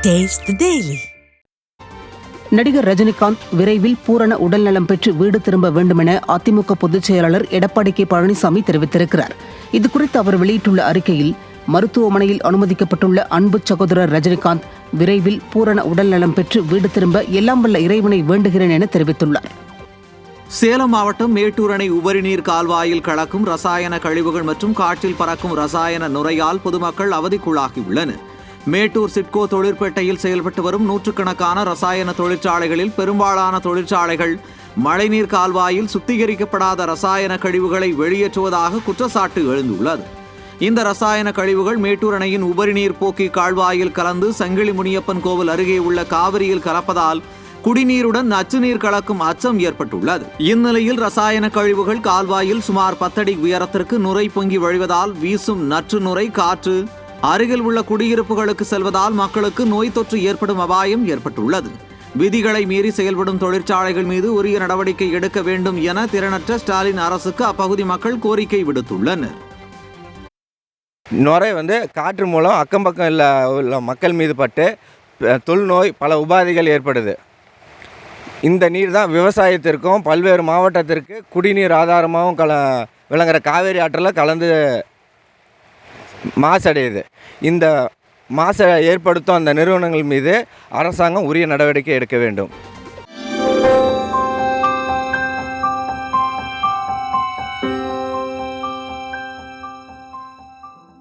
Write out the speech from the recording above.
Taste the Daily. நடிகர் ரஜினிகாந்த் விரைவில் பூரண உடல்நலம் பெற்று வீடு திரும்ப வேண்டும் என அதிமுக பொதுச் செயலாளர் எடப்பாடி கே பழனிசாமி தெரிவித்திருக்கிறார். இதுகுறித்து அவர் வெளியிட்டுள்ள அறிக்கையில், மருத்துவமனையில் அனுமதிக்கப்பட்டுள்ள அன்பு சகோதரர் ரஜினிகாந்த் விரைவில் பூரண உடல்நலம் பெற்று வீடு திரும்ப எல்லாம் வல்ல இறைவனை வேண்டுகிறேன் என தெரிவித்துள்ளார். சேலம் மாவட்டம் மேட்டூர் அணை உபரிநீர் கால்வாயில் கலக்கும் ரசாயன கழிவுகள் மற்றும் காற்றில் பறக்கும் ரசாயன நுரையால் பொதுமக்கள் அவதிக்குள்ளாகியுள்ளனர். மேட்டூர் சிட்கோ தொழிற்பேட்டையில் செயல்பட்டு வரும் நூற்றுக்கணக்கான ரசாயன தொழிற்சாலைகளில் பெரும்பாலான தொழிற்சாலைகள் மழைநீர் கால்வாயில் சுத்திகரிக்கப்படாத ரசாயன கழிவுகளை வெளியேற்றுவதாக குற்றச்சாட்டு எழுந்துள்ளது. இந்த ரசாயன கழிவுகள் மேட்டூர் அணையின் உபரிநீர் போக்கி கால்வாயில் கலந்து சங்கிலி முனியப்பன் கோவில் அருகே உள்ள காவிரியில் கலப்பதால் குடிநீருடன் நச்சுநீர் கலக்கும் அச்சம் ஏற்பட்டுள்ளது. இந்நிலையில் ரசாயன கழிவுகள் கால்வாயில் சுமார் 10 அடி உயரத்திற்கு நுரை பொங்கி வழிவதால் வீசும் நற்று நுரை காற்று அருகில் உள்ள குடியிருப்புகளுக்கு செல்வதால் மக்களுக்கு நோய் தொற்று ஏற்படும் அபாயம் ஏற்பட்டுள்ளது. விதிகளை மீறி செயல்படும் தொழிற்சாலைகள் மீது உரிய நடவடிக்கை எடுக்க வேண்டும் என திறனற்ற ஸ்டாலின் அரசுக்கு அப்பகுதி மக்கள் கோரிக்கை விடுத்துள்ளனர். நுரை காற்று மூலம் அக்கம் பக்கம் உள்ள மக்கள் மீது பட்டு தொழுநோய் பல உபாதைகள் ஏற்படுது. இந்த நீர் தான் விவசாயத்திற்கும் பல்வேறு மாவட்டத்திற்கு குடிநீர் ஆதாரமாகவும் விளங்குற காவேரி ஆற்றில் கலந்து மாசடையுது. இந்த மாசை ஏற்படுத்தும் அந்த நிறுவனங்கள் மீது அரசாங்கம் உரிய நடவடிக்கை எடுக்க வேண்டும்.